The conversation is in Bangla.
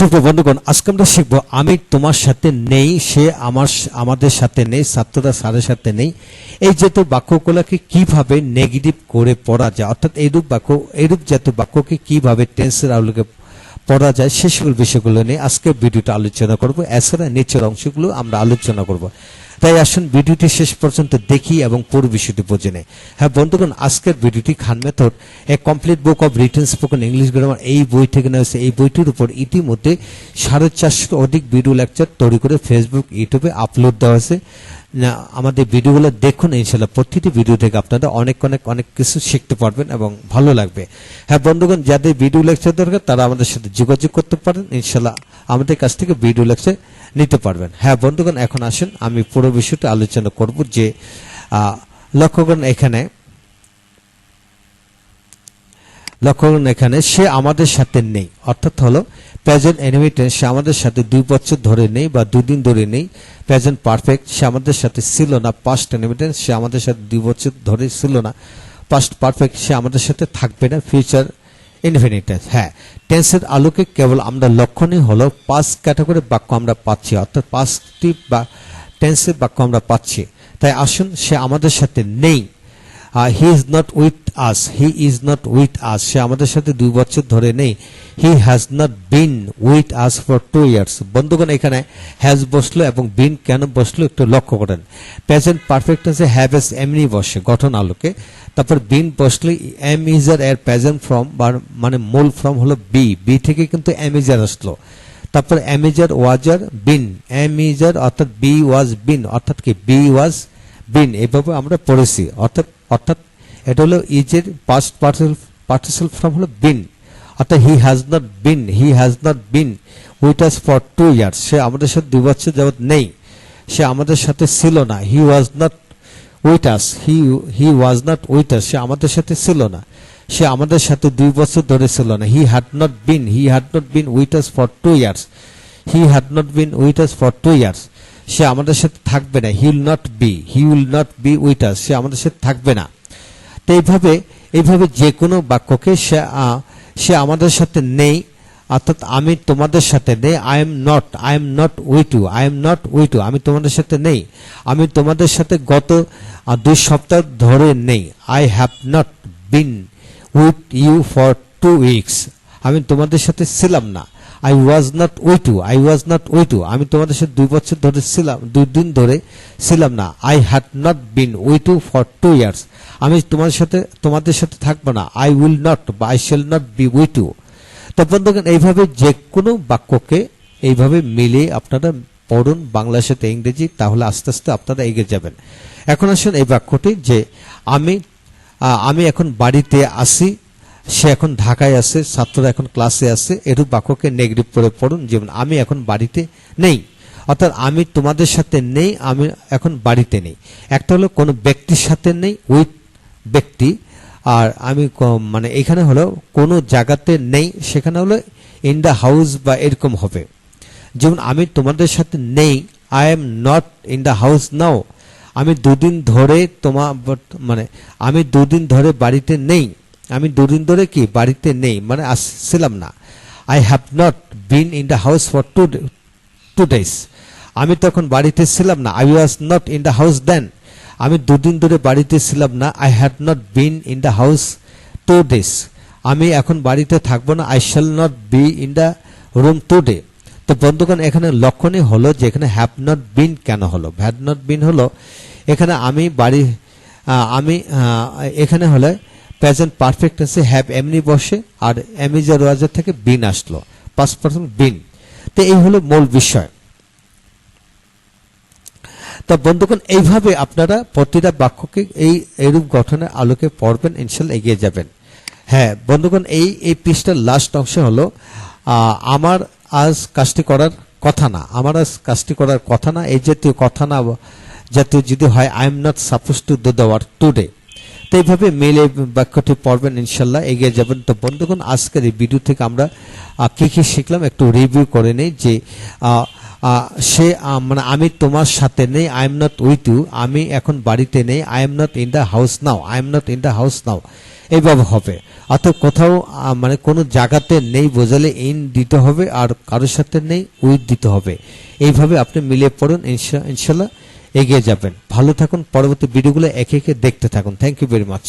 সুপ্রিয় বন্ধুগণ, আজকে আমরা শিখবো আমি তোমার সাথে নেই, সে আমাদের সাথে নেই, ছাত্ররা স্যারের সাথে নেই। এই জাতীয় বাক্যগুলোকে কিভাবে নেগেটিভ করে পড়া যায়, অর্থাৎ এইরূপ জাতীয় বাক্যকে কিভাবে টেন্সের আলোকে পড়া যায়, সে সকল বিষয়গুলো নিয়ে আজকে ভিডিওটা আলোচনা করব। এছাড়া নিচের অংশগুলো আমরা আলোচনা করব। তাই আসুন ভিডিওটি শেষ পর্যন্ত দেখি এবং পুরো বিষয়টি বুঝে নেই। হ্যাঁ বন্ধুগণ, আজকের ভিডিওটি খান মেথড এ complete book of written spoken English grammar এই বই থেকে নেওয়া হয়েছে। এই বইটির উপর ইতিমধ্যে 450 অধিক ভিডিও লেকচার তৈরি করে ফেসবুক, ইউটিউবে আপলোড দেওয়া হয়েছে। আমাদের ভিডিওগুলো দেখুন, ইনশাল্লাহ প্রতিটি ভিডিও থেকে আপনারা অনেক কিছু শিখতে পারবেন এবং ভালো লাগবে। হ্যাঁ বন্ধুগণ, যাদের ভিডিও লেকচার দরকার তারা আমাদের সাথে যোগাযোগ করতে পারেন, ইনশাল্লাহ আমাদের কাছ থেকে ভিডিও লেকচার নিতে পারবেন। হ্যাঁ বন্ধুগণ, এখন আসুন আমি পুরো বিষয়টা আলোচনা করব। যে লক্ষ্য করুন এখানে সে আমাদের সাথে নেই, অর্থাৎ হলো প্রেজেন্ট এনিমি টেন্স, সে আমাদের সাথে 2 বছর ধরে নেই বা 2 দিন ধরে নেই। প্রেজেন্ট পারফেক্ট, সে আমাদের সাথে ছিল না। পাস্ট এনিমি টেন্স, সে আমাদের সাথে 2 বছর ধরে ছিল না। পাস্ট পারফেক্ট, সে আমাদের সাথে থাকবে না। Future infinite tense. হ্যাঁ, টেন্সের আলোকে কেবল আমরা লক্ষণই হলো 5 ক্যাটাগরির বাক্য আমরা পাচ্ছি, অর্থাৎ 5টি বা টেন্সের বাক্য আমরা পাচ্ছি। তাই আসুন, সে আমাদের সাথে নেই। He is not with us, he is not with us, সে আমাদের সাথে 2 বছর ধরে নেই। He has not been with us for 2 years. বন্ধুগণ, এখানে হ্যাজ বসলো এবং বিন কেন বসলো একটু লক্ষ্য করেন। প্রেজেন্ট পারফেক্ট টেন্সে হ্যাভ এস এমনি বসে গঠন আলোকে, তারপর বিন বসলে এম ইজার এর প্রেজেন্ট ফর্ম মানে মূল ফর্ম হলো বি থেকে কিন্তু এম ইজার আসলো। তারপর এম ইজার ওয়াজার বিন, এম ইজার অর্থাৎ বি ওয়াজ বিন, অর্থাৎ কি বি ওয়াজ বিন, এভাবে আমরা পড়েছি। অর্থাৎ এটা হলো ইজের পাস্ট পার্টিসিপল ফর্ম হলো বিন, অর্থাৎ he has not been with us for 2 years, সে আমাদের সাথে 2 বছর যাবত নেই। সে আমাদের সাথে ছিল না। He was not with us, he was not with us, সে আমাদের সাথে ছিল না। সে আমাদের সাথে 2 বছর ধরে ছিল না। He had not been with us for 2 years, he had not been with us for 2 years, সে আমাদের সাথে থাকবে না। He will not be with us, সে আমাদের সাথে থাকবে না। তো এইভাবে যে কোনো বাক্যকে সে আমাদের সাথে নেই, অর্থাৎ আমি তোমাদের সাথে নেই। I am not with you, আমি তোমাদের সাথে নেই। আমি তোমাদের সাথে গত 2 সপ্তাহ ধরে নেই। I have not been with you for 2 weeks, আমি তোমাদের সাথে ছিলাম না। I was not with you, আমি তোমাদের সাথে 2 বছর ধরে ছিলাম, 2 দিন ধরে ছিলাম না। I had not been with you for 2 years, আমি তোমাদের সাথে থাকবো না। I will not বা I shall not be with you। তো বন্ধুগণ, এইভাবে যে কোনো বাক্যকে এইভাবে মিলিয়ে আপনারা পড়ুন বাংলার সাথে ইংরেজি, তাহলে আস্তে আস্তে আপনারা এগিয়ে যাবেন। এখন আসুন এই বাক্যটি যে আমি এখন বাড়িতে আসি, সে এখন ঢাকায় আছে, ছাত্ররা এখন ক্লাসে আছে। এরূপ বাক্যকে নেগেটিভ করে পড়ুন। যেমন আমি এখন বাড়িতে নেই, অর্থাৎ আমি তোমাদের সাথে নেই, আমি এখন বাড়িতে নেই। একটা হলো কোনো ব্যক্তির সাথে নেই, উইথ ব্যক্তি। আর আমি মানে এখানে হলো কোনো জায়গাতে নেই, সেখানে হলো ইন দ্য হাউস বা এরকম হবে। যেমন আমি তোমাদের সাথে নেই, I am not in the house নাও, আমি 2 দিন ধরে আমি 2 দিন ধরে বাড়িতে নেই। আমি 2 দিন ধরে কি বাড়িতে নেই মানে আসছিলাম না। I have not been in the house for 2 days, আমি তখন বাড়িতে ছিলাম না। I was not in the house then, আমি 2 দিন ধরে বাড়িতে ছিলাম না। I had not been in the house 2 days, আমি এখন বাড়িতে থাকবো না। I shall not be in the room today. তো বন্ধুগণ, এখানে লক্ষণই হলো যে এখানে হ্যাভ নট বিন কেন হলো। হ্যাড নট বিন হলো এখানে এখানে হলে প্রেজেন্ট পারফেক্ট টেন্সে হ্যাভ এমনি বসে, আর এমিজার ওয়াজার থেকে বিন আসলো, পাস্ট পারফেক্ট বিন। তো এই হলো মূল বিষয়। তো বন্ধুগণ, এইভাবে আপনারা প্রতিটা বাক্যকে এইরূপ গঠনের আলোকে পড়বেন, ইনশাল্লাহ এগিয়ে যাবেন। হ্যাঁ বন্ধুগণ, এই পৃষ্ঠার লাস্ট অংশ হলো আমার আজ কাজটি করার কথা না, এই জাতীয় কথা না জাতীয় যদি হয় I am not suppose to do the work today. তো এইভাবে মেলে বাক্যটি পড়বেন, ইনশাল্লাহ এগিয়ে যাবেন। তো বন্ধুগণ, আজকের এই ভিডিও থেকে আমরা কি শিখলাম একটু রিভিউ করে নেই। যে সে মানে আমি তোমার সাথে নেই, I am not with you, আমি এখন বাড়িতে নেই। I am not in the house now, এইভাবে হবে। অর্থাৎ কোথাও মানে কোনো জায়গাতে নেই বোঝালে ইন দিতে হবে, আর কারোর সাথে নেই উইথ দিতে হবে। এইভাবে আপনি মিলিয়ে পড়ুন, ইনশাল্লাহ এগিয়ে যাবেন। ভালো থাকুন, পরবর্তী ভিডিওগুলো একে একে দেখতে থাকুন। Thank you very much.